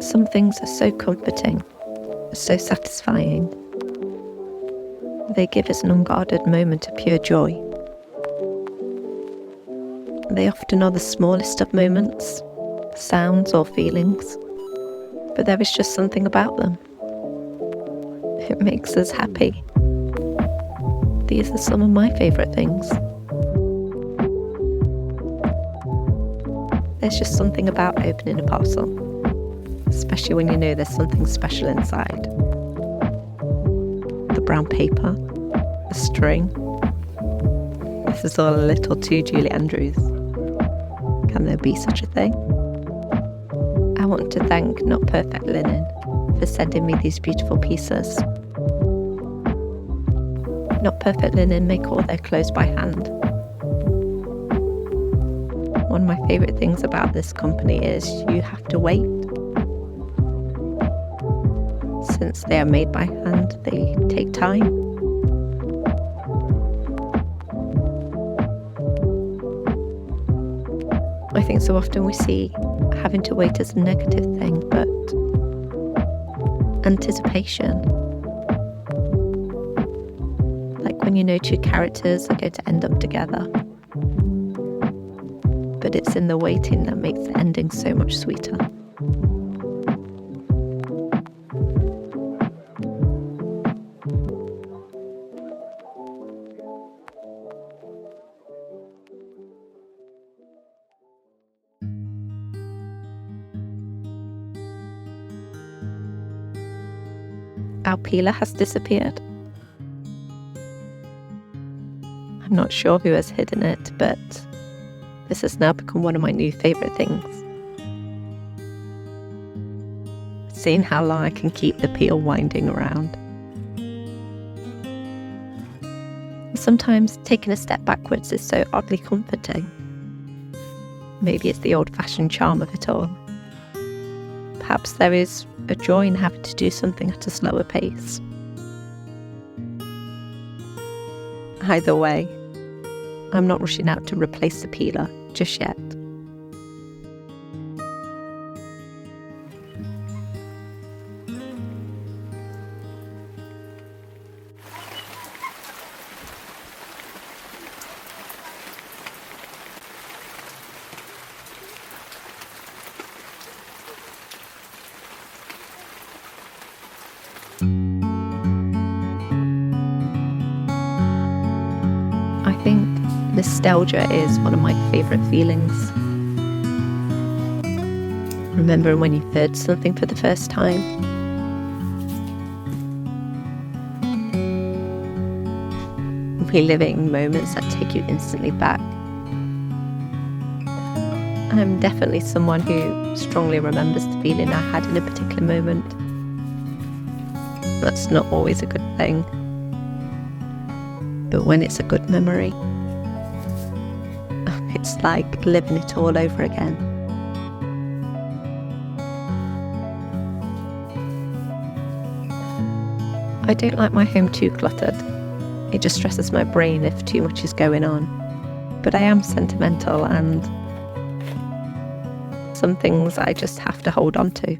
Some things are so comforting, so satisfying. They give us an unguarded moment of pure joy. They often are the smallest of moments, sounds or feelings, but there is just something about them. It makes us happy. These are some of my favourite things. There's just something about opening a parcel, especially when you know there's something special inside. The brown paper, the string. This is all a little too Julie Andrews. Can there be such a thing? I want to thank Not Perfect Linen for sending me these beautiful pieces. Not Perfect Linen make all their clothes by hand. One of my favourite things about this company is you have to wait. Since they are made by hand, they take time. I think so often we see having to wait as a negative thing, but anticipation. Like when you know two characters are going to end up together. But it's in the waiting that makes the ending so much sweeter. Our peeler has disappeared. I'm not sure who has hidden it, but this has now become one of my new favourite things. Seeing how long I can keep the peel winding around. Sometimes taking a step backwards is so oddly comforting. Maybe it's the old-fashioned charm of it all. Perhaps there is a joy in having to do something at a slower pace. Either way, I'm not rushing out to replace the peeler just yet. I think nostalgia is one of my favourite feelings. Remembering when you heard something for the first time. Reliving moments that take you instantly back. I'm definitely someone who strongly remembers the feeling I had in a particular moment. That's not always a good thing. But when it's a good memory, it's like living it all over again. I don't like my home too cluttered. It just stresses my brain if too much is going on. But I am sentimental, and some things I just have to hold on to.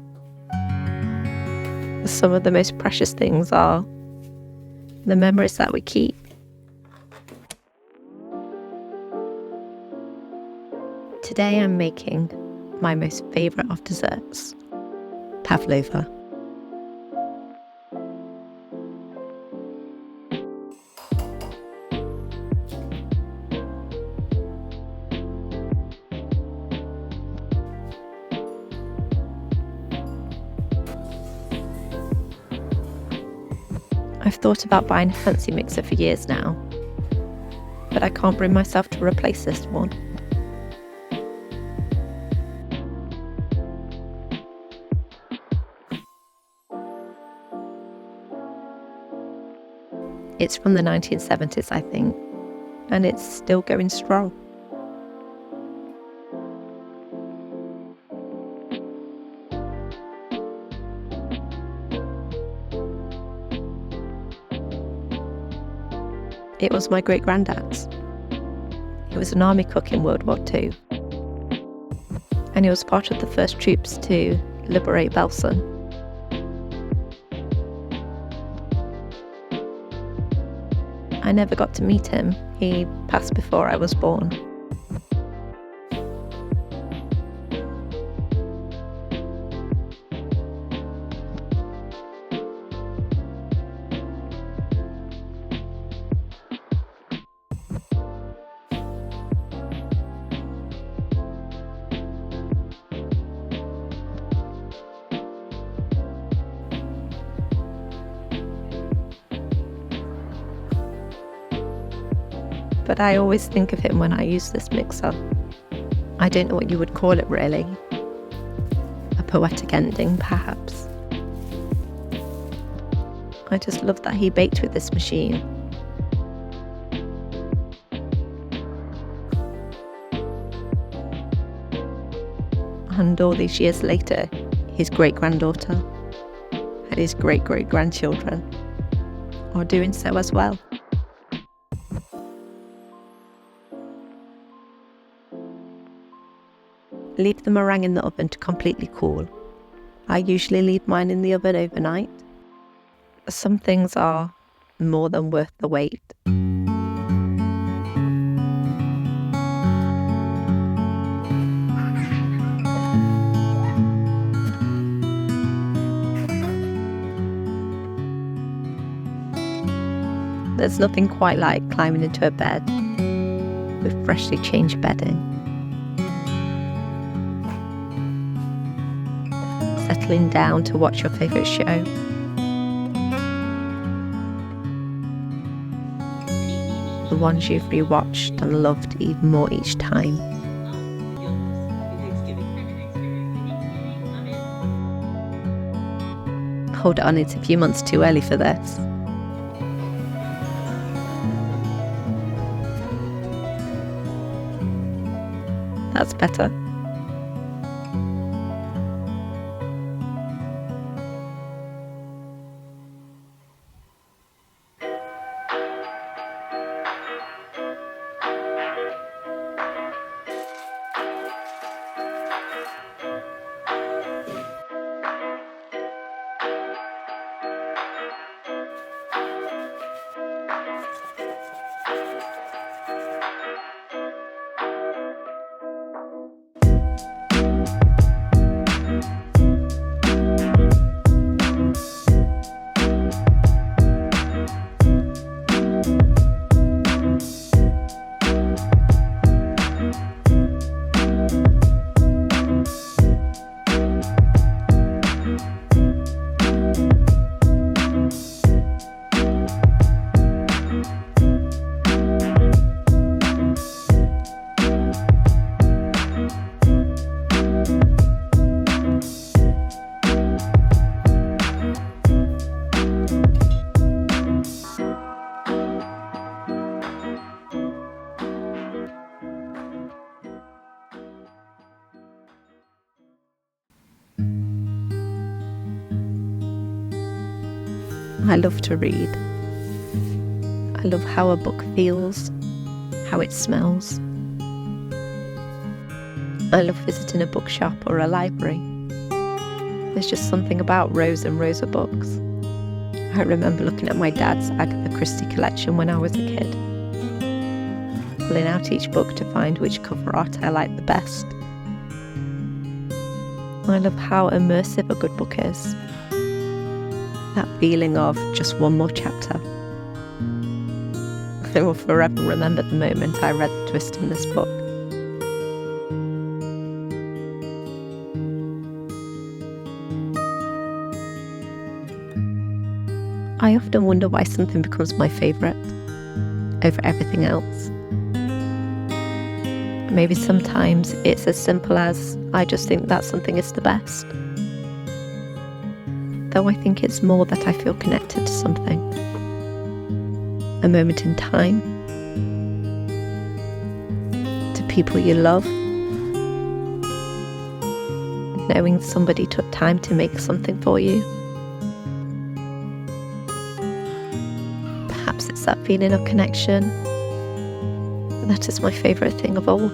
Some of the most precious things are the memories that we keep. Today I'm making my most favourite of desserts, Pavlova. I've thought about buying a fancy mixer for years now, but I can't bring myself to replace this one. It's from the 1970s, I think, and it's still going strong. It was my Great Grandad's. He was an army cook in World War II, and he was part of the first troops to liberate Belson. I never got to meet him. He passed before I was born. But I always think of him when I use this mixer. I don't know what you would call it really. A poetic ending, perhaps. I just love that he baked with this machine. And all these years later, his great-granddaughter and his great-great-grandchildren are doing so as well. Leave the meringue in the oven to completely cool. I usually leave mine in the oven overnight. Some things are more than worth the wait. There's nothing quite like climbing into a bed with freshly changed bedding. Settling down to watch your favourite show. The ones you've rewatched and loved even more each time. Hold on, it's a few months too early for this. That's better. I love to read. I love how a book feels, how it smells. I love visiting a bookshop or a library. There's just something about rows and rows of books. I remember looking at my dad's Agatha Christie collection when I was a kid, pulling out each book to find which cover art I liked the best. I love how immersive a good book is. That feeling of just one more chapter. I will forever remember the moment I read the twist in this book. I often wonder why something becomes my favourite over everything else. Maybe sometimes it's as simple as I just think that something is the best. Though I think it's more that I feel connected to something. A moment in time. To people you love. Knowing somebody took time to make something for you. Perhaps it's that feeling of connection. That is my favourite thing of all.